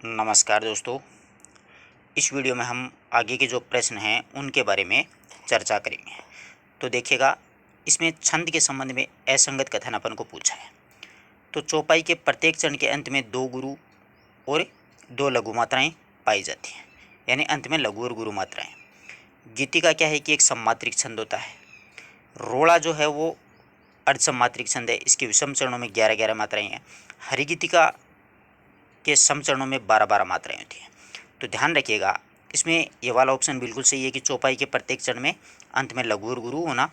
नमस्कार दोस्तों। इस वीडियो में हम आगे के जो प्रश्न हैं उनके बारे में चर्चा करेंगे। तो देखिएगा, इसमें छंद के संबंध में असंगत कथन अपन को पूछा है। तो चौपाई के प्रत्येक चरण के अंत में दो गुरु और दो लघु मात्राएं पाई जाती हैं, यानी अंत में लघु और गुरु मात्राएं। गीतिका क्या है कि एक सम्मात्रिक छंद होता है। रोड़ा जो है वो अर्धसम्मात्रिक छंद है, इसके विषम चरणों में 11-11 मात्राएं हैं। हरिगीतिका के सम चरणों में 12-12 मात्राएं होती हैं। तो ध्यान रखिएगा, इसमें ये वाला ऑप्शन बिल्कुल सही है कि चौपाई के प्रत्येक चरण में अंत में लघु और गुरु होना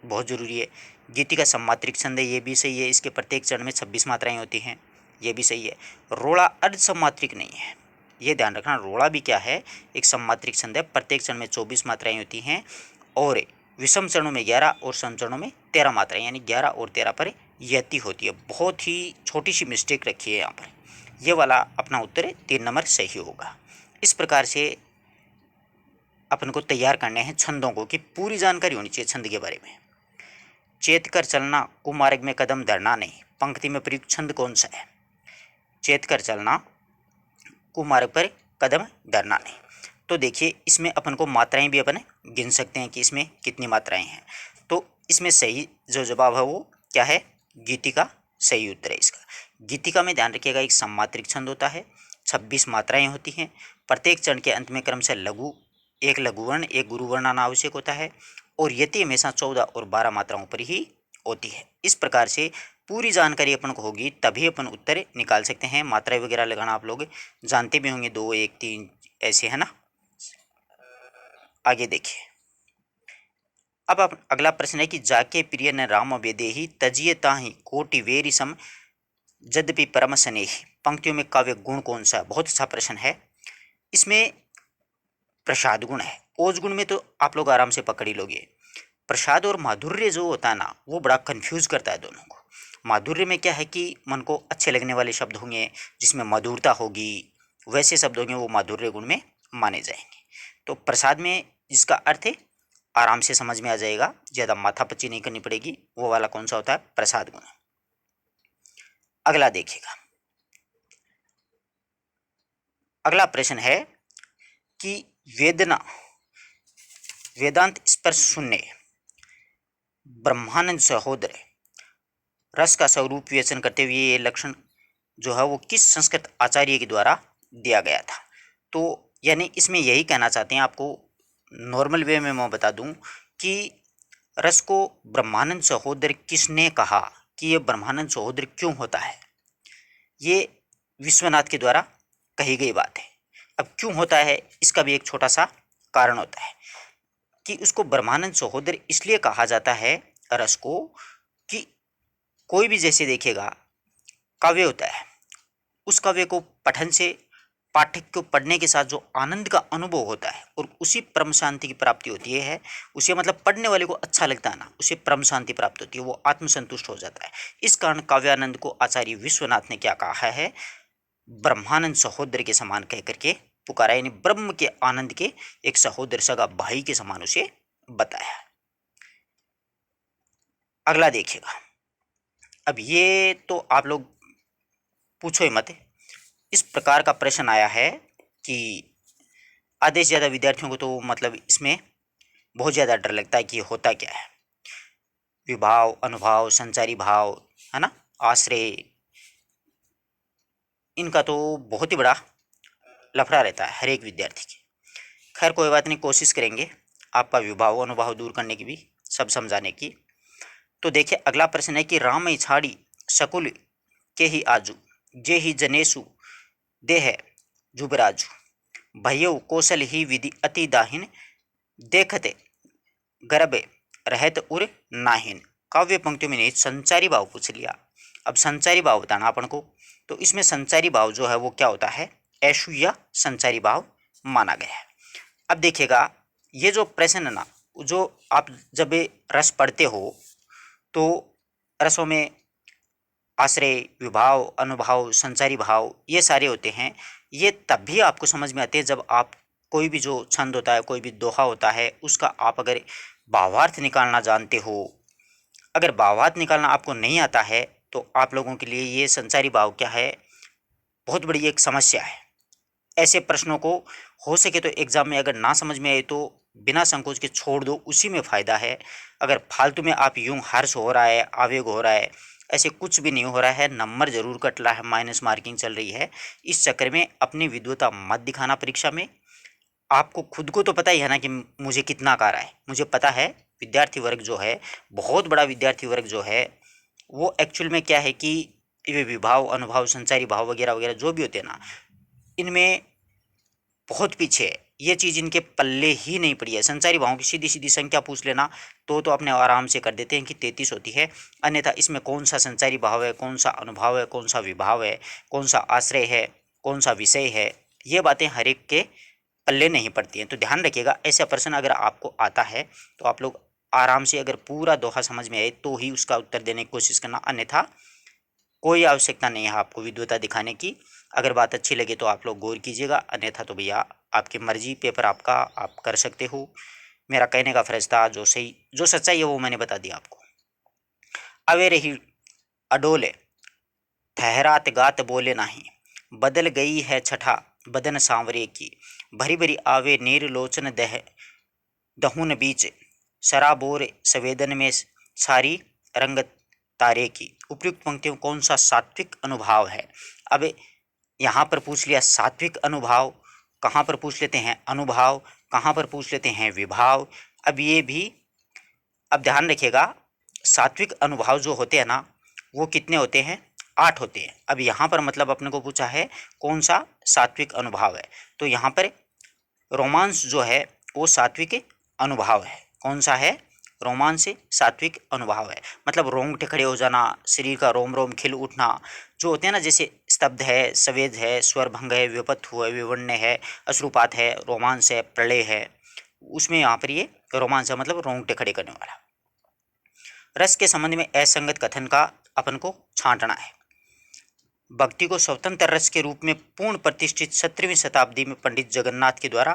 बहुत ज़रूरी है। गीतिका सम्मात्रिक छंद है, ये भी सही है, इसके प्रत्येक चरण में 26 मात्राएं होती हैं, ये भी सही है। रोड़ा अर्ध सम्मात्रिक नहीं है, ये ध्यान रखना। रोड़ा भी क्या है, एक सम्मात्रिक छंद है, प्रत्येक चरण में 24 मात्राएं होती हैं और विषम चरणों में 11 और सम चरणों में 13 मात्राएं, यानी 11 और 13 पर यति होती है। बहुत ही छोटी सी मिस्टेक रखी है यहाँ पर। ये वाला अपना उत्तर 3 नंबर सही होगा। इस प्रकार से अपन को तैयार करने हैं छंदों को, कि पूरी जानकारी होनी चाहिए छंद के बारे में। चेत कर चलना, कुमार्ग में कदम धरना नहीं, पंक्ति में प्रयुक्त छंद कौन सा है? चेत कर चलना, कुमार्ग पर कदम धरना नहीं। तो देखिए, इसमें अपन को मात्राएं भी अपन गिन सकते हैं कि इसमें कितनी मात्राएं हैं। तो इसमें सही जो जवाब है वो क्या है? गीतिका सही उत्तर है इसका। गीतिका में ध्यान रखिएगा, एक सम्मात्रिक छंद होता है, 26 मात्राएं होती हैं। प्रत्येक चरण के अंत में क्रम से एक लघु वर्ण एक गुरु वर्ण आना आवश्यक होता है और यति हमेशा 14 और 12 मात्राओं पर ही होती है। इस प्रकार से पूरी जानकारी अपन को होगी तभी अपन उत्तर निकाल सकते हैं। मात्राएं वगैरह लगाना आप लोग जानते भी होंगे, 2, 1, 3 ऐसे, है ना। आगे देखिए, अब अगला प्रश्न है कि जाके प्रिय न राम वेदेहि तजिए ताहि कोटि वेरी सम यद्यपि परम स्नेही। पंक्तियों में काव्य गुण कौन सा है? बहुत अच्छा प्रश्न है। इसमें प्रसाद गुण है। ओज गुण में तो आप लोग आराम से पकड़ ही लोगे। प्रसाद और माधुर्य जो होता है ना, वो बड़ा कंफ्यूज करता है दोनों को। माधुर्य में क्या है कि मन को अच्छे लगने वाले शब्द होंगे, जिसमें मधुरता होगी, वैसे शब्द होंगे, वो माधुर्य गुण में माने जाएंगे। तो प्रसाद में जिसका अर्थ है आराम से समझ में आ जाएगा, ज़्यादा माथापच्ची नहीं करनी पड़ेगी, वो वाला कौन सा होता है? प्रसाद गुण। अगला देखिएगा, अगला प्रश्न है कि वेदना वेदांत स्पर्श शून्य ब्रह्मानंद सहोदर रस का स्वरूप विवेचन करते हुए ये लक्षण जो है वो किस संस्कृत आचार्य के द्वारा दिया गया था? तो यानी इसमें यही कहना चाहते हैं, आपको नॉर्मल वे में मैं बता दूं कि रस को ब्रह्मानंद सहोदर किसने कहा, कि ये ब्रह्मानंद सहोदर क्यों होता है? ये विश्वनाथ के द्वारा कही गई बात है। अब क्यों होता है, इसका भी एक छोटा सा कारण होता है कि उसको ब्रह्मानंद सहोदर इसलिए कहा जाता है रस को, कि कोई भी जैसे देखेगा काव्य होता है, उस काव्य को पठन से पाठक को पढ़ने के साथ जो आनंद का अनुभव होता है और उसी परम शांति की प्राप्ति होती है, उसे मतलब पढ़ने वाले को अच्छा लगता है ना, उसे परम शांति प्राप्त होती है, वो आत्मसंतुष्ट हो जाता है। इस कारण काव्यानंद को आचार्य विश्वनाथ ने क्या कहा है? ब्रह्मानंद सहोदर के समान कह करके पुकारा, यानी ब्रह्म के आनंद के एक सहोदर सगा भाई के समान उसे बताया। अगला देखिएगा, अब ये तो आप लोग पूछो ही मत, इस प्रकार का प्रश्न आया है कि आधे से ज़्यादा विद्यार्थियों को तो मतलब इसमें बहुत ज़्यादा डर लगता है कि होता क्या है। विभाव, अनुभाव, संचारी भाव, है ना, आश्रय, इनका तो बहुत ही बड़ा लफड़ा रहता है हर एक विद्यार्थी के। खैर कोई बात नहीं, कोशिश करेंगे आपका विभाव अनुभाव दूर करने की भी, सब समझाने की। तो देखिए, अगला प्रश्न है कि राम छाड़ी सकुल के ही आजू जे ही जनेसु देह जुबराजू भयो कौशल ही विधि अति दाहिन देखते गर्भ रहत उर नाहिन। काव्य पंक्तियों में नहीं, संचारी भाव पूछ लिया। अब संचारी भाव बताना अपन को। तो इसमें संचारी भाव जो है वो क्या होता है? ऐशु या संचारी भाव माना गया है। अब देखिएगा, ये जो प्रश्न है ना, जो आप जब रस पढ़ते हो तो रसों में आश्रय, विभाव, अनुभाव, संचारी भाव, ये सारे होते हैं। ये तब भी आपको समझ में आते हैं जब आप कोई भी जो छंद होता है, कोई भी दोहा होता है, उसका आप अगर भावार्थ निकालना जानते हो। अगर भावार्थ निकालना आपको नहीं आता है तो आप लोगों के लिए ये संचारी भाव क्या है, बहुत बड़ी एक समस्या है। ऐसे प्रश्नों को हो सके तो एग्जाम में अगर ना समझ में आए तो बिना संकोच के छोड़ दो, उसी में फ़ायदा है। अगर फालतू में आप यूं हर्ष हो रहा है, आवेग हो रहा है, ऐसे कुछ भी नहीं हो रहा है, नंबर जरूर कट रहा है, माइनस मार्किंग चल रही है, इस चक्कर में अपनी विद्वता मत दिखाना परीक्षा में। आपको खुद को तो पता ही है ना कि मुझे कितना आ रहा है, मुझे पता है। विद्यार्थी वर्ग जो है, बहुत बड़ा विद्यार्थी वर्ग जो है, वो एक्चुअल में क्या है कि ये विभाव, अनुभव, संचारी भाव वगैरह वगैरह जो भी होते हैं ना, इनमें बहुत पीछे है। ये चीज़ इनके पल्ले ही नहीं पड़ी है। संचारी भावों की सीधी सीधी संख्या पूछ लेना तो अपने आराम से कर देते हैं कि 33 होती है। अन्यथा इसमें कौन सा संचारी भाव है, कौन सा अनुभाव है, कौन सा विभाव है, कौन सा आश्रय है, कौन सा विषय है, ये बातें हर एक के पल्ले नहीं पड़ती हैं। तो ध्यान रखिएगा, ऐसा प्रश्न अगर आपको आता है तो आप लोग आराम से, अगर पूरा दोहा समझ में आए तो ही उसका उत्तर देने की कोशिश करना, अन्यथा कोई आवश्यकता नहीं है आपको विद्वता दिखाने की। अगर बात अच्छी लगे तो आप लोग गौर कीजिएगा, अन्यथा तो भैया आपकी मर्जी, पेपर आपका, आप कर सकते हो। मेरा कहने का फर्ज था, जो सही जो सच्चाई है वो मैंने बता दिया आपको। अवे रही अडोले, ठहरात गात बोले नाही, बदल गई है छठा बदन सांवरे की, भरी भरी आवे नीर लोचन दह दहुन बीच, शराबोर संवेदन में सारी रंग तारे की। उपयुक्त पंक्तियों में कौन सा सात्विक अनुभाव है? अब यहाँ पर पूछ लिया सात्विक अनुभाव, कहाँ पर पूछ लेते हैं अनुभाव, कहाँ पर पूछ लेते हैं विभाव। अब ये भी, अब ध्यान रखिएगा, सात्विक अनुभाव जो होते हैं ना, वो कितने होते हैं? 8 होते हैं। अब यहाँ पर मतलब अपने को पूछा है कौन सा सात्विक अनुभाव है, तो यहाँ पर रोमांस जो है वो सात्विक अनुभाव है। कौन सा है? रोमांस सात्विक अनुभाव है। मतलब रोंगटे खड़े हो जाना, शरीर का रोम रोम खिल उठना, जो होते हैं ना, जैसे स्तब्ध है, सवेद है, स्वर भंग है, विपत्तु है, विवण्य है, अश्रुपात है, रोमांस है, प्रलय है, उसमें यहाँ पर ये रोमांस है, मतलब रोंगटे खड़े करने वाला। रस के संबंध में असंगत कथन का अपन को छांटना है। भक्ति को स्वतंत्र रस के रूप में पूर्ण प्रतिष्ठित 17वीं शताब्दी में पंडित जगन्नाथ के द्वारा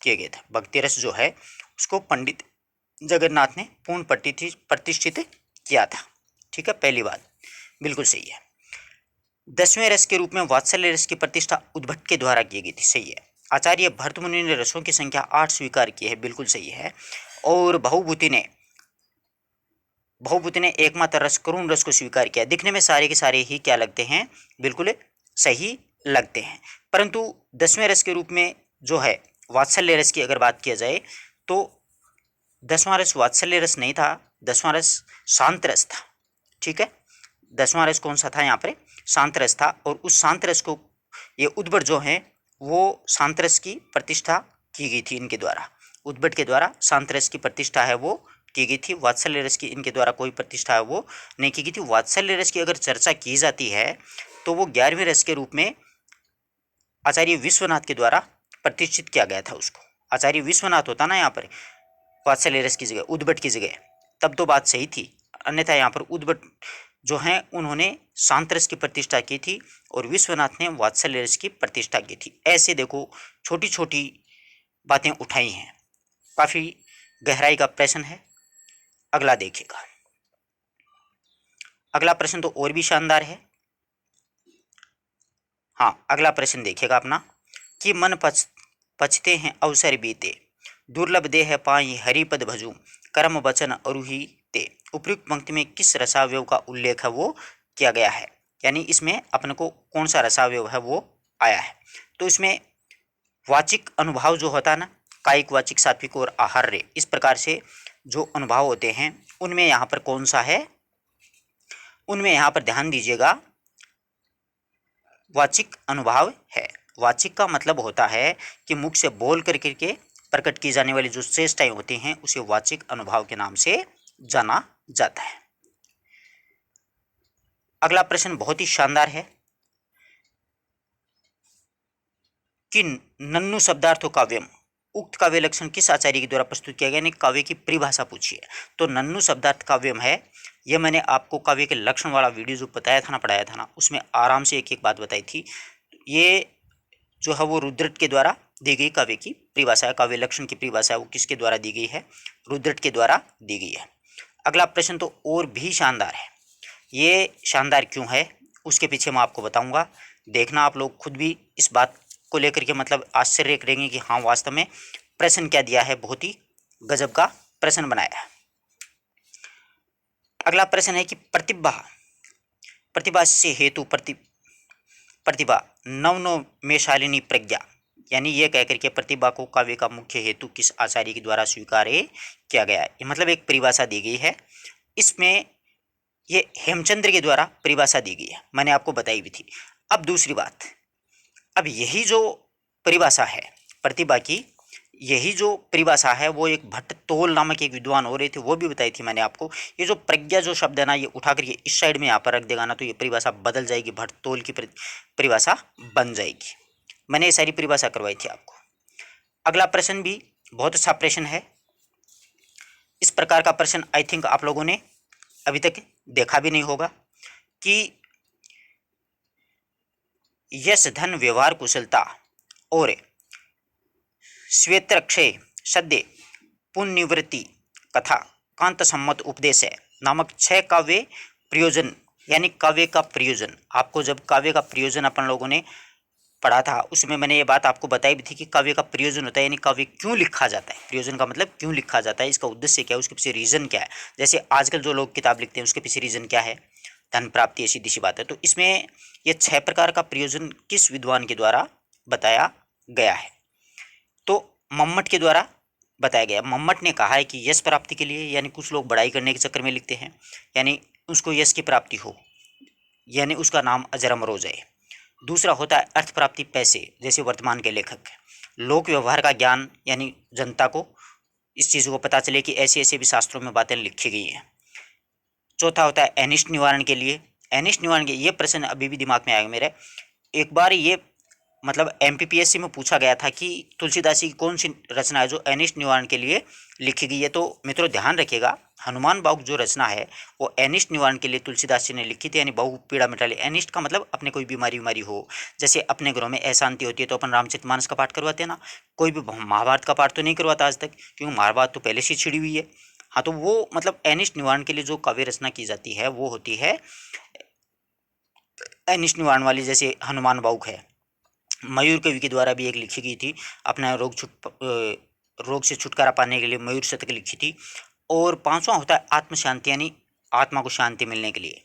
किए गए थे। भक्ति रस जो है उसको पंडित जगन्नाथ ने पूर्ण प्रतिष्ठित किया था। ठीक है, पहली बात बिल्कुल सही है। 10वें रस के रूप में वात्सल्य रस की प्रतिष्ठा उद्भट के द्वारा की गई थी। सही है। आचार्य भर्तमुनि ने रसों की संख्या 8 स्वीकार की है। बिल्कुल सही है। और बहुभूति ने एकमात्र रस करुण रस को स्वीकार किया। दिखने में सारे के सारे ही क्या लगते हैं? बिल्कुल सही लगते हैं। परंतु 10वें रस के रूप में जो है वात्सल्य रस की अगर बात किया जाए तो 10वां रस वात्सल्य रस नहीं था, 10वां रस शांत रस था। ठीक है, 10वां रस कौन सा था? यहाँ पर शांत रस था। और उस शांत रस को ये उद्भट जो है वो शांत रस की प्रतिष्ठा की गई थी इनके द्वारा। उद्भट के द्वारा शांत रस की प्रतिष्ठा है वो की गई थी। वात्सल्य रस की इनके द्वारा कोई प्रतिष्ठा है वो नहीं की गई थी। वात्सल्य रस की अगर चर्चा की जाती है तो वो 11वें रस के रूप में आचार्य विश्वनाथ के द्वारा प्रतिष्ठित किया गया था उसको। आचार्य विश्वनाथ होता ना यहाँ पर वात्सल्य रस की जगह, उद्भट की जगह, तब तो बात सही थी। अन्यथा यहाँ पर उद्भट जो हैं उन्होंने शांत रस की प्रतिष्ठा की थी और विश्वनाथ ने वात्सल्य रस की प्रतिष्ठा की थी। ऐसे देखो छोटी छोटी बातें उठाई हैं, काफ़ी गहराई का प्रश्न है। अगला देखिएगा, अगला प्रश्न तो और भी शानदार है। हाँ, अगला प्रश्न देखिएगा अपना कि मन पछते हैं अवसर बीते, दुर्लभ देह पाई हरिपद भजू, कर्म वचन अरुहि ते। उपयुक्त पंक्ति में किस रसावयव का उल्लेख है वो किया गया है? यानी इसमें अपन को कौन सा रसावयव है वो आया है। तो इसमें वाचिक अनुभाव जो होता है ना, कायिक, वाचिक, सात्विक और आहार्य, इस प्रकार से जो अनुभाव होते हैं उनमें यहाँ पर कौन सा है? उनमें यहाँ पर ध्यान दीजिएगा, वाचिक अनुभाव है। वाचिक का मतलब होता है कि मुख से बोल करके प्रकट की जाने वाली जो चेष्टाएं होती हैं उसे वाचिक अनुभाव के नाम से जाना जाता है। अगला प्रश्न बहुत ही शानदार है कि नन्नु शब्दार्थो काव्यम, उक्त काव्य लक्षण किस आचार्य के द्वारा प्रस्तुत किया गया? यानी काव्य की परिभाषा पूछी है। तो नन्नु शब्दार्थ काव्यम है। यह मैंने आपको काव्य के लक्षण वाला वीडियो जो बताया था ना, पढ़ाया था ना, उसमें आराम से एक एक बात बताई थी। ये जो है वो रुद्रट के द्वारा दी गई काव्य की परिभाषा है। काव्य लक्षण की परिभाषा है वो किसके द्वारा दी गई है? रुद्रट के द्वारा दी गई है। अगला प्रश्न तो और भी शानदार है। ये शानदार क्यों है उसके पीछे मैं आपको बताऊंगा। देखना आप लोग खुद भी इस बात को लेकर के मतलब आश्चर्य करेंगे कि हाँ वास्तव में प्रश्न क्या दिया है, बहुत ही गजब का प्रश्न बनाया है। अगला प्रश्न है कि प्रतिभा प्रतिभा से हेतु प्रतिभा नवनोमेशालिनी प्रज्ञा, यानी ये कहकर के प्रतिभा को काव्य का मुख्य हेतु किस आचार्य के द्वारा स्वीकार किया गया है। मतलब एक परिभाषा दी गई है, इसमें ये हेमचंद्र के द्वारा परिभाषा दी गई है, मैंने आपको बताई भी थी। अब दूसरी बात, अब यही जो परिभाषा है प्रतिभा की, यही जो परिभाषा है वो एक भट्टतोल नामक एक विद्वान हो रहे थे, वो भी बताई थी मैंने आपको। ये जो प्रज्ञा जो शब्द है ना, ये उठा करके इस साइड में यहाँ पर रख देगा ना, तो ये परिभाषा बदल जाएगी, भट्टतोल की परिभाषा बन जाएगी। मैंने ये सारी परिभाषा करवाई थी आपको। अगला प्रश्न भी बहुत अच्छा प्रश्न है। इस प्रकार का प्रश्न आई थिंक आप लोगों ने अभी तक देखा भी नहीं होगा कि यश धन व्यवहार कुशलता और श्वेतरक्षय सद्य पुण्यवृत्ति कथा कांत सम्मत उपदेश नामक 6 काव्य प्रयोजन, यानी काव्य का प्रयोजन। आपको जब काव्य का प्रयोजन अपन लोगों ने पढ़ा था, उसमें मैंने ये बात आपको बताई भी थी कि काव्य का प्रयोजन होता है, यानी काव्य क्यों लिखा जाता है। प्रयोजन का मतलब क्यों लिखा जाता है, इसका उद्देश्य क्या है, उसके पीछे रीज़न क्या है। जैसे आजकल जो लोग किताब लिखते हैं उसके पीछे रीज़न क्या है, धन प्राप्ति, ऐसी सीधी बात है। तो इसमें ये 6 प्रकार का प्रयोजन किस विद्वान के द्वारा बताया गया है, तो मम्मट के द्वारा बताया गया। मम्मट ने कहा है कि यश प्राप्ति के लिए, यानी कुछ लोग बड़ाई करने के चक्कर में लिखते हैं, यानी उसको यश की प्राप्ति हो, यानी उसका नाम अजर अमर हो जाए। दूसरा होता है अर्थ प्राप्ति, पैसे, जैसे वर्तमान के लेखक। लोक व्यवहार का ज्ञान, यानी जनता को इस चीज़ को पता चले कि ऐसे ऐसे भी शास्त्रों में बातें लिखी गई हैं। चौथा होता है अनिष्ट निवारण के लिए। अनिष्ट निवारण के, ये प्रश्न अभी भी दिमाग में आएगा मेरे। एक बार ये मतलब एमपीपीएससी में पूछा गया था कि तुलसीदास की कौन सी रचना है जो अनिष्ट निवारण के लिए लिखी गई है। तो मित्रों ध्यान रखिएगा, हनुमान बाहुक जो रचना है वो अनिष्ट निवारण के लिए तुलसीदास जी ने लिखी थी, यानी बहु पीड़ा मिटा ले। अनिष्ट का मतलब अपने कोई बीमारी हो, जैसे अपने घरों में अशांति होती है तो अपन रामचरितमानस का पाठ करवाते हैं ना, कोई भी महाभारत का पाठ तो नहीं करवाता आज तक, क्योंकि महाभारत तो पहले से छिड़ी हुई है। हाँ, तो वो मतलब अनिष्ट निवारण के लिए जो काव्य रचना की जाती है वो होती है अनिष्ट निवारण वाली। जैसे हनुमान बाहुक है, मयूर कवि के द्वारा भी एक लिखी गई थी, अपना रोग से छुटकारा पाने के लिए मयूर शतक लिखी थी। और पांचवा होता है आत्म शांति, यानी आत्मा को शांति मिलने के लिए।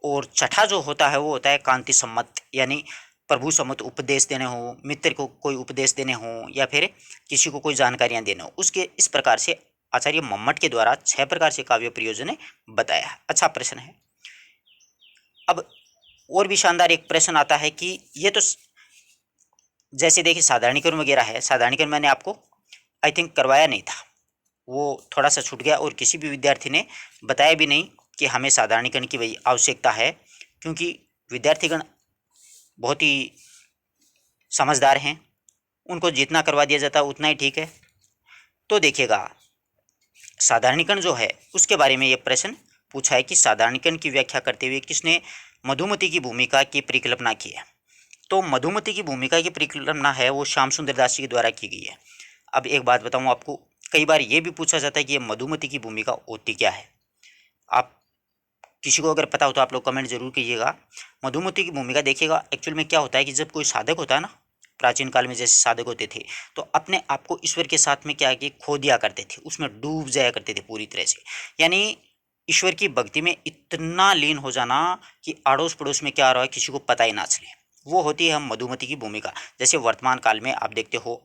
और छठा जो होता है वो होता है कांति सम्मत, यानी प्रभु सम्मत उपदेश देने हो, मित्र को कोई उपदेश देने हो, या फिर किसी को कोई जानकारियां देने हो, उसके इस प्रकार से आचार्य मम्मट के द्वारा 6 प्रकार से काव्य प्रयोजन ने बताया है। अच्छा प्रश्न है। अब और भी शानदार एक प्रश्न आता है कि ये तो जैसे देखिए साधारणीकरण वगैरह है, साधारणीकरण मैंने आपको आई थिंक करवाया नहीं था, वो थोड़ा सा छूट गया, और किसी भी विद्यार्थी ने बताया भी नहीं कि हमें साधारणीकरण की वही आवश्यकता है, क्योंकि विद्यार्थीगण बहुत ही समझदार हैं, उनको जितना करवा दिया जाता है उतना ही ठीक है। तो देखिएगा साधारणीकरण जो है उसके बारे में ये प्रश्न पूछा है कि साधारणीकरण की व्याख्या करते हुए किसने मधुमती की भूमिका की परिकल्पना की है। तो मधुमती की भूमिका की परिकल्पना है वो श्याम सुंदर दास जी के द्वारा की गई है। अब एक बात बताऊं आपको, कई बार ये भी पूछा जाता है कि ये मधुमती की भूमिका होती क्या है। आप किसी को अगर पता हो तो आप लोग कमेंट जरूर कीजिएगा। मधुमती की भूमिका देखिएगा, एक्चुअल में क्या होता है कि जब कोई साधक होता है ना, प्राचीन काल में जैसे साधक होते थे, तो अपने आप को ईश्वर के साथ में क्या कि खो दिया करते थे, उसमें डूब जाया करते थे पूरी तरह से, यानी ईश्वर की भक्ति में इतना लीन हो जाना कि अड़ोस पड़ोस में क्या आ रहा है किसी को पता ही ना चले। वो होती है हम मधुमती की भूमिका। जैसे वर्तमान काल में आप देखते हो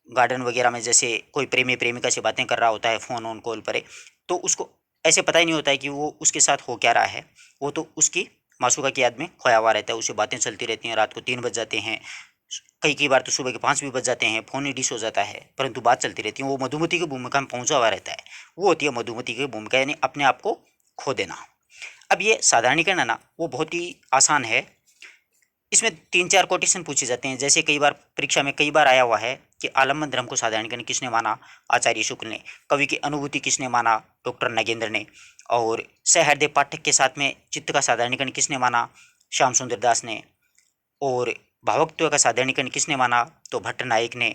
गार्डन वगैरह में, जैसे कोई प्रेमी प्रेमिका से बातें कर रहा होता है फ़ोन ऑन कॉल पर, तो उसको ऐसे पता ही नहीं होता है कि वो उसके साथ हो क्या रहा है, वो तो उसकी मासूका की याद में खोया हुआ रहता है, उससे बातें चलती रहती हैं, रात को 3 बज जाते हैं, कई बार तो सुबह के 5 भी बज जाते हैं, फ़ोन ही डिश हो जाता है, परंतु बात चलती रहती है। वो मधुमती की भूमिका में पहुंचा हुआ रहता है, वो होती है मधुमती की भूमिका, यानी अपने आप को खो देना। अब ये साधारणीकरण है ना, वो बहुत ही आसान है। इसमें 3-4 कोटेशन पूछे जाते हैं। जैसे कई बार परीक्षा में कई बार आया हुआ है कि आलम्बन धर्म को साधारणीकरण किसने माना, आचार्य शुक्ल ने। कवि की अनुभूति किसने माना, डॉक्टर नगेंद्र ने। और सहृदय पाठक के साथ में चित्त का साधारणीकरण किसने माना, श्याम सुंदर दास ने। और भावकत्व का साधारणीकरण किसने माना, तो भट्ट नायक ने।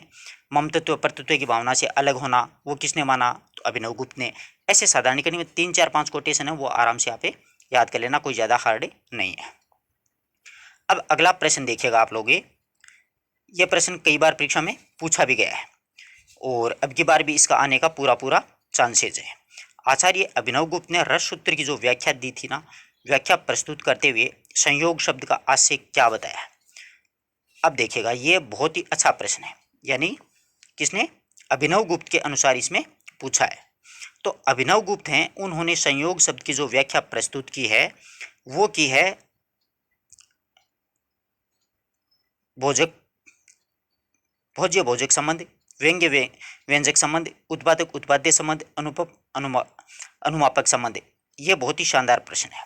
ममतत्व परतत्व की भावना से अलग होना वो किसने माना, तो अभिनव गुप्त ने। ऐसे साधारणीकरण में 3-4-5 कोटेशन है, वो आराम से आप याद कर लेना, कोई ज़्यादा हार्ड नहीं है। अब अगला प्रश्न देखिएगा आप लोग, यह प्रश्न कई बार परीक्षा में पूछा भी गया है और अब की बार भी इसका आने का पूरा पूरा चांसेज है। आचार्य अभिनवगुप्त ने रस सूत्र की जो व्याख्या दी थी ना, व्याख्या प्रस्तुत करते हुए संयोग शब्द का आशय क्या बताया। अब देखिएगा, ये बहुत ही अच्छा प्रश्न है, यानी किसने, अभिनवगुप्त के अनुसार इसमें पूछा है। तो अभिनवगुप्त हैं, उन्होंने संयोग शब्द की जो व्याख्या प्रस्तुत की है वो की है भोजक भोज्य भोजक संबंध, व्यंग्य व्यंजक संबंध, उत्पादक उत्पाद्य संबंध, अनुमापक संबंध। ये बहुत ही शानदार प्रश्न है।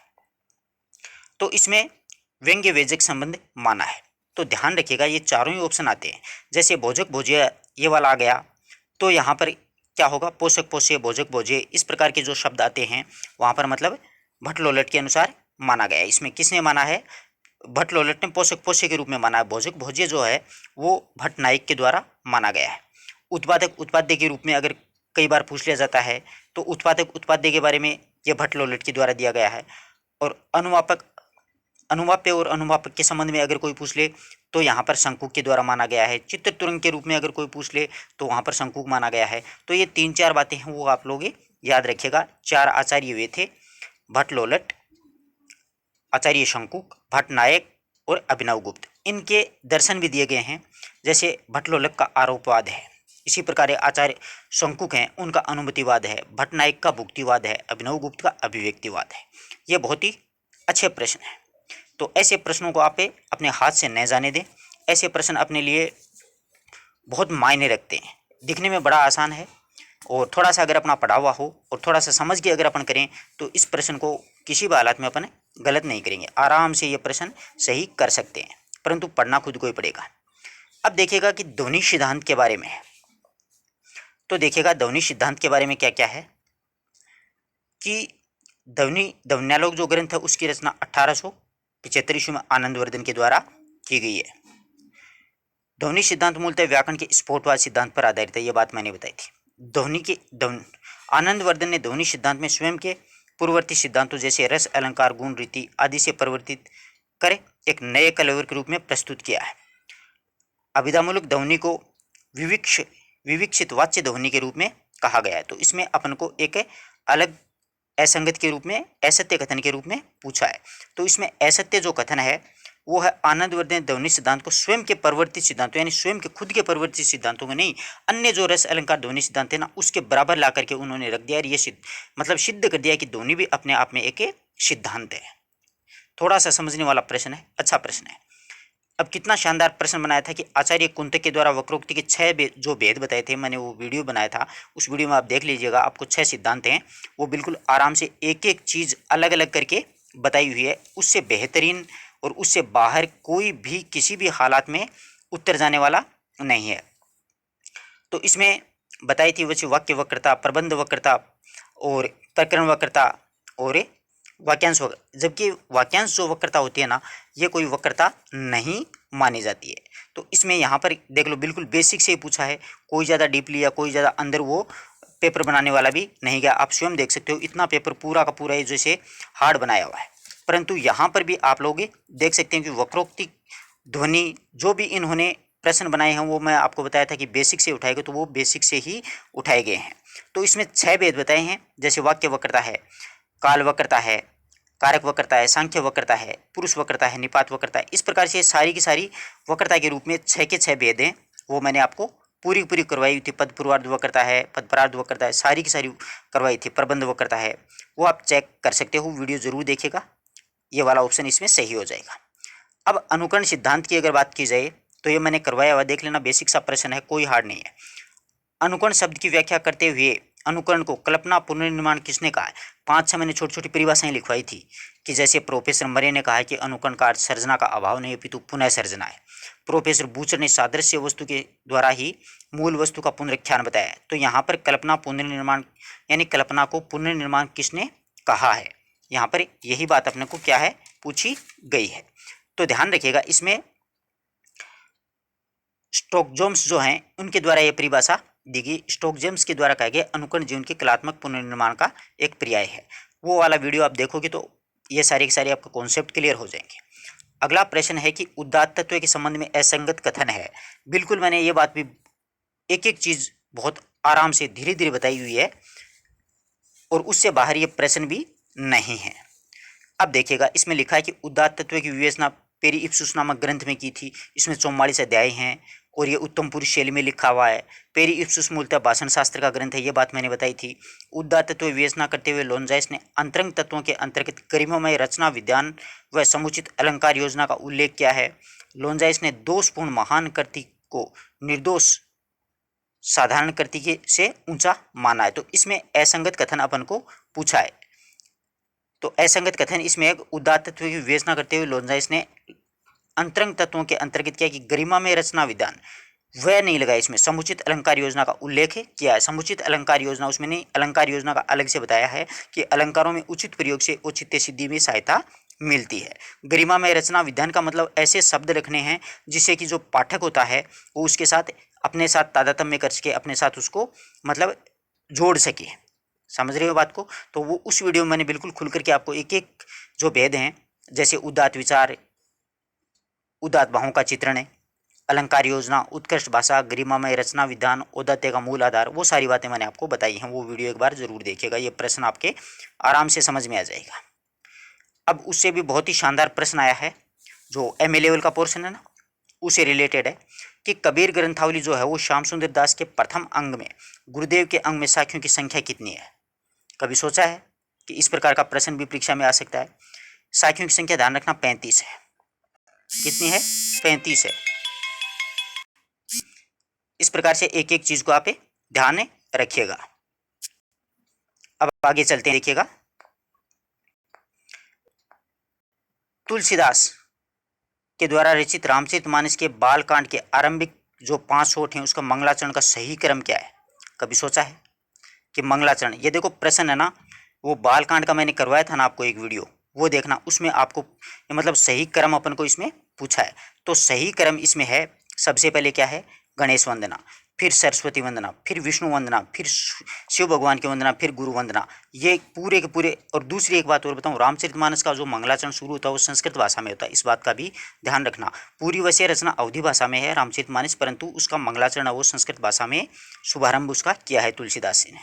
तो इसमें व्यंग्य व्यंजक संबंध माना है, तो ध्यान रखिएगा ये चारों ही ऑप्शन आते हैं। जैसे भोजक भोज्य ये वाला आ गया, तो यहाँ पर क्या होगा, पोषक पोष्य भोजक भोज्य, इस प्रकार के जो शब्द आते हैं वहाँ पर मतलब भट्ट के अनुसार माना गया है। इसमें किसने माना है, भट्ट ने पोषक पोष्य के रूप में माना है। भोजक भोज्य जो है वो भट्ट नायक के द्वारा माना गया है। उत्पादक उत्पाद्य के रूप में अगर कई बार पूछ लिया जाता है तो उत्पादक उत्पाद्य के बारे में ये भट्ट के द्वारा दिया गया है। और अनुमाप्य और अनुमापक के संबंध में अगर कोई पूछ ले तो यहाँ पर शंकुक के द्वारा माना गया है। चित्र तुरंग के रूप में अगर कोई पूछ ले तो वहाँ पर शंकुक माना गया है। तो ये 3-4 बातें हैं वो आप लोग याद रखिएगा। 4 आचार्य वे थे, भट्ट, आचार्य शंकुक, भट्ट नायक और अभिनवगुप्त। इनके दर्शन भी दिए गए हैं। जैसे भट्ट का आरोपवाद है, इसी प्रकार आचार्य शंकुक हैं, उनका अनुमतिवाद है, भट्ट नायक का भुक्तिवाद है, अभिनवगुप्त का अभिव्यक्तिवाद है। ये बहुत ही अच्छे प्रश्न हैं। तो ऐसे प्रश्नों को आप अपने हाथ से न जाने दें। ऐसे प्रश्न अपने लिए बहुत मायने रखते हैं। दिखने में बड़ा आसान है और थोड़ा सा अगर अपना पढ़ा हुआ हो और थोड़ा सा समझ के अगर अपन करें तो इस प्रश्न को किसी भी हालत में अपन गलत नहीं करेंगे, आराम से ये प्रश्न सही कर सकते हैं, परंतु पढ़ना खुद को ही पड़ेगा। अब देखिएगा कि ध्वनि सिद्धांत के बारे में है। तो देखिएगा ध्वनि सिद्धांत के बारे में क्या क्या है कि ध्वन्यालोक जो ग्रंथ है उसकी रचना 1875 ईस्वी में आनंदवर्धन के द्वारा की गई है। ध्वनि सिद्धांत मूलतः व्याकरण के स्फोटवाद सिद्धांत पर आधारित है, ये बात मैंने बताई थी। आनंदवर्धन ने ध्वनि सिद्धांत में स्वयं के पूर्ववर्ती सिद्धांतों जैसे रस, अलंकार, गुण, रीति आदि से परिवर्तित कर एक नए कलेवर के रूप में प्रस्तुत किया है। अभिधामूलक ध्वनि को विविक्षित वाच्य ध्वनि के रूप में कहा गया है। तो इसमें अपन को एक अलग असंगत के रूप में असत्य कथन के रूप में पूछा है। तो इसमें असत्य जो कथन है वो है आनंदवर्धन ने ध्वनि सिद्धांत को स्वयं के परिवर्तित सिद्धांतों यानी स्वयं के खुद के परिवर्तित सिद्धांतों को नहीं, अन्य जो रस अलंकार ध्वनि सिद्धांत है ना उसके बराबर ला करके उन्होंने रख दिया और ये सिद्ध कर दिया कि ध्वनि भी अपने आप में एक सिद्धांत है। थोड़ा सा समझने वाला प्रश्न है, अच्छा प्रश्न है। अब कितना शानदार प्रश्न बनाया था कि आचार्य कुंतक के द्वारा वक्रोक्ति के 6 जो भेद बताए थे, मैंने वो वीडियो बनाया था, उस वीडियो में आप देख लीजिएगा। आपको 6 सिद्धांत हैं, वो बिल्कुल आराम से एक एक चीज़ अलग अलग करके बताई हुई है। उससे बेहतरीन और उससे बाहर कोई भी किसी भी हालात में उत्तर जाने वाला नहीं है। तो इसमें बताई थी वैसे वाक्य वक्रता, प्रबंध वक्रता और प्रकरण वक्रता और वाक्यांश वक्रता। जबकि वाक्यांश जो वक्रता होती है ना, ये कोई वक्रता नहीं मानी जाती है। तो इसमें यहाँ पर देख लो, बिल्कुल बेसिक से ही पूछा है, कोई ज़्यादा डीपली या कोई ज़्यादा अंदर वो पेपर बनाने वाला भी नहीं गया। आप स्वयं देख सकते हो इतना पेपर पूरा का पूरा जैसे हार्ड बनाया हुआ है। परंतु यहाँ पर भी आप लोग देख सकते हैं कि वक्रोक्ति ध्वनि जो भी इन्होंने प्रश्न बनाए हैं वो मैं आपको बताया था कि बेसिक से उठाए गए, तो वो बेसिक से ही उठाए गए हैं। तो इसमें 6 भेद बताए हैं, जैसे वाक्य वक्रता है, काल वक्रता है, कारक वक्रता है, सांख्य वक्रता है, पुरुष वक्रता है, निपात वक्रता है। इस प्रकार से सारी की सारी वक्रता के रूप में 6 के 6 भेद हैं, वो मैंने आपको पूरी करवाई थी। पद पूर्वार्ध वक्रता है, पद परार्ध वक्रता है, सारी की सारी करवाई थी। प्रबंध वक्रता है, वो आप चेक कर सकते हो, वीडियो जरूर देखिएगा, ये वाला ऑप्शन इसमें सही हो जाएगा। अब अनुकरण सिद्धांत की अगर बात की जाए तो ये मैंने करवाया हुआ, देख लेना, बेसिक सा प्रश्न है, कोई हार्ड नहीं है। अनुकरण शब्द की व्याख्या करते हुए अनुकरण को कल्पना पुनर्निर्माण किसने कहा है? 5-6 मैंने छोटी छोटी परिभाषाएं लिखवाई थी कि जैसे प्रोफेसर मरे ने कहा है कि अनुकरण का अर्थ सर्जना का अभाव नहीं अपितु पुनः सर्जना है। प्रोफेसर बूचर ने सादृश्य वस्तु के द्वारा ही मूल वस्तु का पुनरुत्थान बताया है। तो यहाँ पर कल्पना पुनर्निर्माण यानी कल्पना को पुनर्निर्माण किसने कहा है, यहाँ पर यही बात अपने को क्या है पूछी गई है। तो ध्यान रखिएगा, इसमें स्टोकजेम्स जो हैं उनके द्वारा यह परिभाषा दी गई। स्टोकजेम्स के द्वारा कहा गया अनुकरण जीवन के कलात्मक पुनर्निर्माण का एक पर्याय है। वो वाला वीडियो आप देखोगे तो ये सारे के सारे आपका कॉन्सेप्ट क्लियर हो जाएंगे। अगला प्रश्न है कि उदात्त तत्व के संबंध में असंगत कथन है। बिल्कुल मैंने ये बात भी एक एक चीज बहुत आराम से धीरे धीरे बताई हुई है और उससे बाहर ये प्रश्न भी नहीं है। अब देखिएगा, इसमें लिखा है कि उदात्त तत्व की विवेचना पेरी इप्सुस नामक ग्रंथ में की थी। इसमें 44 अध्याय हैं और ये उत्तम पुरुष शैली में लिखा हुआ है। पेरी इप्सुस मूलतः भाषण शास्त्र का ग्रंथ है, ये बात मैंने बताई थी। उदात्त तत्व विवेचना करते हुए लोनजाइस ने अंतरंग तत्वों के अंतर्गत गरिमामय रचना विधान व समुचित अलंकार योजना का उल्लेख किया है। लोनजाइस ने दोषपूर्ण महान कृति को निर्दोष साधारण कृति से ऊंचा माना है। तो इसमें असंगत कथन अपन को पूछा है। तो असंगत कथन इसमें एक उदात्त तत्व की विवेचना करते हुए लोनजाइस ने अंतरंग तत्वों के अंतर्गत किया कि गरिमा में रचना विधान वह नहीं लगा, इसमें समुचित अलंकार योजना का उल्लेख किया है। समुचित अलंकार योजना उसमें नहीं, अलंकार योजना का अलग से बताया है कि अलंकारों में उचित प्रयोग से औचित्य सिद्धि में सहायता मिलती है। गरिमा में रचना विधान का मतलब ऐसे शब्द रखने हैं जिससे कि जो पाठक होता है वो उसके साथ अपने साथ तादात्म्य करके अपने साथ उसको मतलब जोड़ सके। समझ रहे हो बात को? तो वो उस वीडियो में मैंने बिल्कुल खुल करके आपको एक एक जो भेद हैं, जैसे उदात्त विचार, उदात्त भावों का चित्रण है, अलंकार योजना, उत्कृष्ट भाषा, गरिमामय रचना विधान, औदात्य का मूल आधार, वो सारी बातें मैंने आपको बताई हैं। वो वीडियो एक बार जरूर देखिएगा, ये प्रश्न आपके आराम से समझ में आ जाएगा। अब उससे भी बहुत ही शानदार प्रश्न आया है जो MA लेवल का पोर्शन है ना, उससे रिलेटेड है कि कबीर ग्रंथावली जो है वो श्याम सुंदर दास के प्रथम अंग में गुरुदेव के अंग में साखियों की संख्या कितनी है? कभी सोचा है कि इस प्रकार का प्रश्न भी परीक्षा में आ सकता है? साखियों की संख्या ध्यान रखना 35 है। कितनी है? 35 है। इस प्रकार से एक एक चीज को आप ध्यान रखिएगा। अब आगे चलते हैं, देखिएगा तुलसीदास के द्वारा रचित रामचरितमानस के बालकांड के आरंभिक जो 5 श्लोक हैं उसका मंगलाचरण का सही क्रम क्या है? कभी सोचा है कि मंगलाचरण, ये देखो प्रश्न है ना, वो बालकांड का मैंने करवाया था ना आपको एक वीडियो, वो देखना, उसमें आपको मतलब सही क्रम अपन को इसमें पूछा है। तो सही क्रम इसमें है, सबसे पहले क्या है? गणेश वंदना, फिर सरस्वती वंदना, फिर विष्णु वंदना, फिर शिव भगवान की वंदना, फिर गुरु वंदना, ये पूरे के पूरे। और दूसरी एक बात और बताऊं, रामचरितमानस का जो मंगलाचरण शुरू होता है वो संस्कृत भाषा में होता है, इस बात का भी ध्यान रखना। पूरी वैसे रचना अवधी भाषा में है रामचरितमानस, परंतु उसका मंगलाचरण वो संस्कृत भाषा में शुभारंभ उसका किया है तुलसीदास जी ने।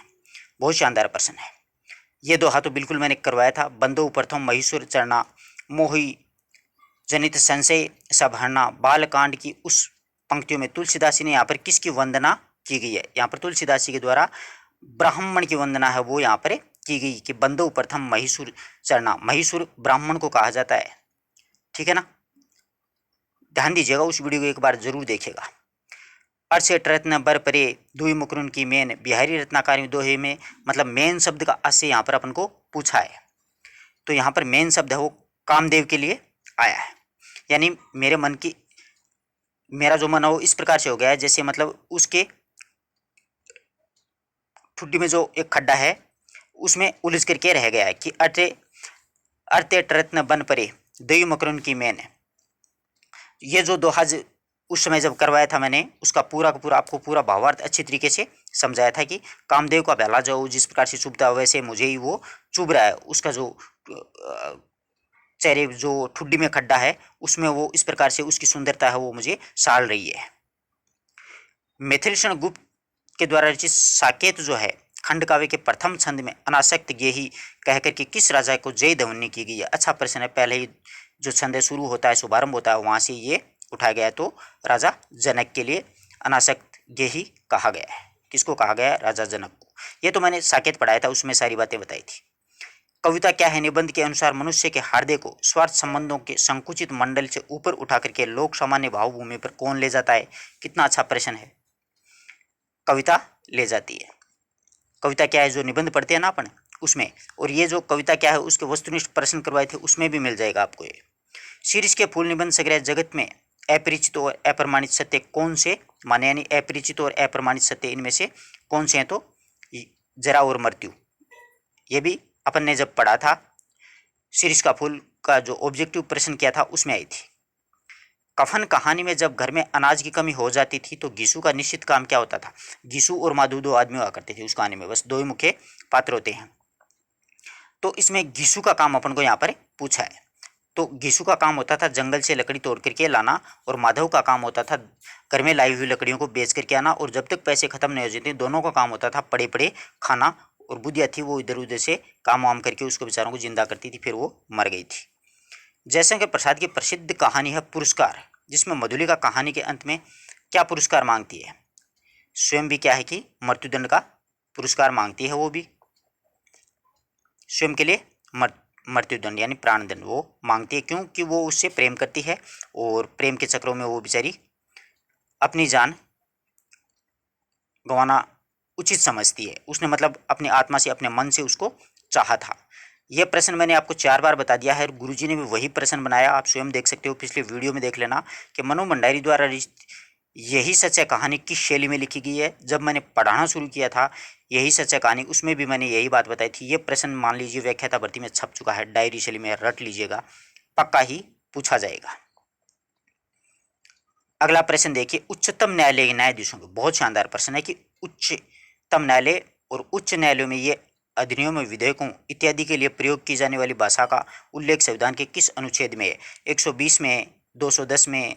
बहुत शानदार प्रश्न है। ये दोहा तो बिल्कुल मैंने करवाया था। बंदो प्रथम महीसुर चरना, मोहि जनित संशय सब हरना। बालकांड की उस पंक्तियों में तुलसीदास जी ने यहाँ पर किसकी वंदना की गई है? यहाँ पर तुलसीदास जी के द्वारा ब्राह्मण की वंदना है वो यहाँ पर की गई कि बंदो प्रथम महीसुर चरना। महीसुर ब्राह्मण को कहा जाता है, ठीक है ना? ध्यान दीजिएगा, उस वीडियो को एक बार जरूर देखिएगा। अर्षेट रत्न बर परे दुई मुकरुन की मेन, बिहारी रत्नाकारी दोहे में मतलब मेन शब्द का अस्य यहाँ पर अपन को पूछा है। तो यहाँ पर मेन शब्द है वो कामदेव के लिए आया है, यानी मेरा जो मन है वो इस प्रकार से हो गया है, जैसे मतलब उसके ठुड्डी में जो एक खड्डा है उसमें उलझ करके रह गया है कि अर्ते रत्न बन परे दुई मुकरुन की मेन। ये जो दोहा उस समय जब करवाया था मैंने, उसका पूरा का पूरा आपको पूरा भावार्थ अच्छी तरीके से समझाया था कि कामदेव का प्याला जो जिस प्रकार से चुभता है वैसे मुझे ही वो चुभ रहा है। उसका जो चेहरे जो ठुड्डी में खड्डा है उसमें वो इस प्रकार से उसकी सुंदरता है वो मुझे साल रही है। मिथिलेशन गुप्त के द्वारा रचित साकेत जो है खंड काव्य के प्रथम छंद में अनासक्त गेही कहकर के किस राजा को जय ध्वनि की गई है? अच्छा प्रश्न है। पहले ही जो छंद शुरू होता है, शुभारंभ होता है, वहाँ से ये उठाया गया है। तो राजा जनक के लिए अनासक्त गेही कहा गया है। किसको कहा गया है? राजा जनक को। ये तो मैंने साकेत पढ़ाया था, उसमें सारी बातें बताई थी। कविता क्या है? निबंध के अनुसार मनुष्य के हृदय को स्वार्थ संबंधों के संकुचित मंडल से ऊपर उठा करके लोक सामान्य भावभूमि पर कौन ले जाता है? कितना अच्छा प्रश्न है। कविता ले जाती है। कविता क्या है? जो निबंध पढ़ते हैं ना अपन उसमें। और ये जो कविता क्या है उसके वस्तुनिष्ठ प्रश्न करवाए थे उसमें भी मिल जाएगा आपको ये। शीर्ष के फूल निबंध संग्रह जगत में अपरिचित और अप्रमाणित सत्य कौन से माने, यानी अपरिचित और अप्रमाणित सत्य इनमें से कौन से हैं? तो जरा और मृत्यु। ये भी अपन ने जब पढ़ा था, शीर्ष का फूल का जो ऑब्जेक्टिव प्रश्न किया था उसमें आई थी। कफन कहानी में जब घर में अनाज की कमी हो जाती थी तो गीसू का निश्चित काम क्या होता था? गीसू और माधु दो आदमी हुआ करते थे उस कहानी में, बस दो ही मुख्य पात्र होते हैं। तो इसमें गीसू का काम अपन को यहाँ पर पूछा है। तो घिसू का काम होता था जंगल से लकड़ी तोड़ करके लाना, और माधव का काम होता था घर में लाई हुई लकड़ियों को बेच करके आना, और जब तक पैसे खत्म नहीं हो जाते दोनों का काम होता था पड़े पड़े खाना, और बुढ़िया थी वो इधर उधर से काम वाम करके उसको बेचारों को जिंदा करती थी, फिर वो मर गई थी। जयशंकर प्रसाद की प्रसिद्ध कहानी है पुरस्कार, जिसमें मधुलिका कहानी के अंत में क्या पुरस्कार मांगती है? स्वयं भी क्या है कि मृत्युदंड का पुरस्कार मांगती है, वो भी स्वयं के लिए मृत्युदंड यानी प्राणदंड वो मांगती है। क्यों? कि वो उससे प्रेम करती है, और प्रेम के चक्रों में वो बेचारी अपनी जान गंवाना उचित समझती है। उसने मतलब अपनी आत्मा से, अपने मन से उसको चाहा था। यह प्रश्न मैंने आपको 4 बार बता दिया है, और गुरुजी ने भी वही प्रश्न बनाया, आप स्वयं देख सकते हो, पिछले वीडियो में देख लेना कि मनु भंडारी द्वारा यही सच है कहानी किस शैली में लिखी गई है। जब मैंने पढ़ाना शुरू किया था यही सच है कहानी, उसमें भी मैंने यही बात बताई थी। ये प्रश्न मान लीजिए व्याख्याता भर्ती में छप चुका है, डायरी शैली में रट लीजिएगा, पक्का ही पूछा जाएगा। अगला प्रश्न देखिए, उच्चतम न्यायालय के न्यायाधीशों को, बहुत शानदार प्रश्न है कि उच्चतम न्यायालय और उच्च न्यायालयों में ये अधिनियम, विधेयकों इत्यादि के लिए प्रयोग की जाने वाली भाषा का उल्लेख संविधान के किस अनुच्छेद में है? 120 में, 210 में,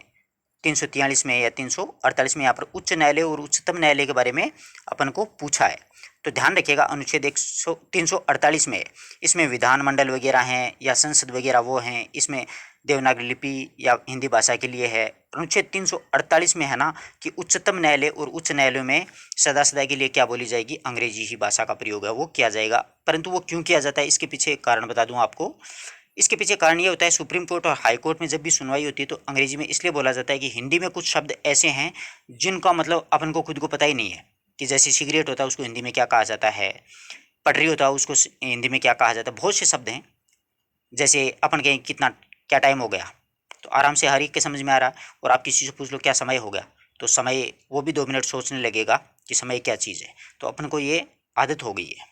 343 में या 348 में? यहाँ पर उच्च न्यायालय और उच्चतम न्यायालय के बारे में अपन को पूछा है, तो ध्यान रखिएगा अनुच्छेद 348 में। इसमें विधानमंडल वगैरह हैं या संसद वगैरह वो हैं, इसमें देवनागरी लिपि या हिंदी भाषा के लिए है। अनुच्छेद 348 में है ना कि उच्चतम न्यायालय और उच्च न्यायालयों में सदा सदा के लिए क्या बोली जाएगी? अंग्रेजी ही भाषा का प्रयोग है वो किया जाएगा। परंतु वो क्यों किया जाता है इसके पीछे एक कारण बता दूं आपको। इसके पीछे कारण ये होता है, सुप्रीम कोर्ट और हाई कोर्ट में जब भी सुनवाई होती है तो अंग्रेजी में इसलिए बोला जाता है कि हिंदी में कुछ शब्द ऐसे हैं जिनका मतलब अपन को खुद को पता ही नहीं है। कि जैसे सिगरेट होता है उसको हिंदी में क्या कहा जाता है, पटरी होता है उसको हिंदी में क्या कहा जाता है, बहुत से शब्द हैं। जैसे अपन कहें कितना क्या टाइम हो गया, तो आराम से हर एक के समझ में आ रहा है। और आप किसी से पूछ लो क्या समय हो गया, तो समय वो भी 2 मिनट सोचने लगेगा कि समय क्या चीज़ है। तो अपन को ये आदत हो गई है।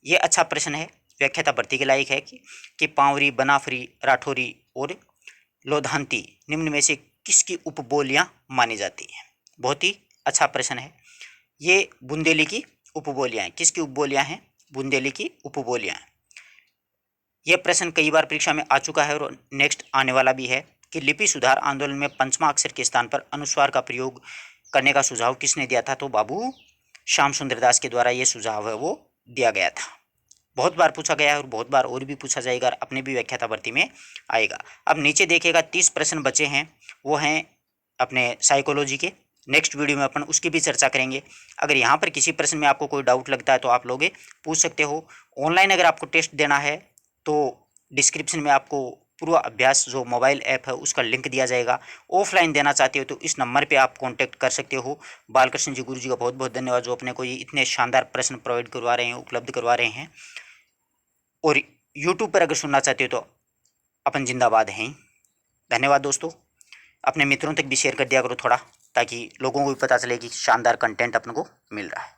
ये अच्छा प्रश्न है, व्याख्याता भर्ती के लायक है कि पावरी, बनाफरी, राठौरी और लोधांती निम्न में से किसकी उपबोलियां मानी जाती हैं? बहुत ही अच्छा प्रश्न है। ये बुंदेली की उपबोलियां हैं। किसकी उपबोलियां हैं? बुंदेली की उपबोलियां हैं। यह प्रश्न कई बार परीक्षा में आ चुका है और नेक्स्ट आने वाला भी है कि लिपि सुधार आंदोलन में पंचमा अक्षर के स्थान पर अनुस्वार का प्रयोग करने का सुझाव किसने दिया था? तो बाबू श्याम सुंदर दास के द्वारा ये सुझाव है वो दिया गया था। बहुत बार पूछा गया है और बहुत बार और भी पूछा जाएगा, और अपने भी व्याख्याता भर्ती में आएगा। अब नीचे देखिएगा 30 प्रश्न बचे हैं, वो हैं अपने साइकोलॉजी के। नेक्स्ट वीडियो में अपन उसकी भी चर्चा करेंगे। अगर यहाँ पर किसी प्रश्न में आपको कोई डाउट लगता है तो आप लोग पूछ सकते हो। ऑनलाइन अगर आपको टेस्ट देना है तो डिस्क्रिप्शन में आपको पूर्व अभ्यास जो मोबाइल ऐप है उसका लिंक दिया जाएगा। ऑफलाइन देना चाहते हो तो इस नंबर पे आप कांटेक्ट कर सकते हो। बालकृष्ण जी गुरु जी का बहुत बहुत धन्यवाद जो अपने को ये इतने शानदार प्रश्न प्रोवाइड करवा रहे हैं, उपलब्ध करवा रहे हैं। और यूट्यूब पर अगर सुनना चाहते हो तो अपन जिंदाबाद हैं। धन्यवाद दोस्तों। अपने मित्रों तक भी शेयर कर दिया करो थोड़ा, ताकि लोगों को भी पता चले कि शानदार कंटेंट अपन को मिल रहा है।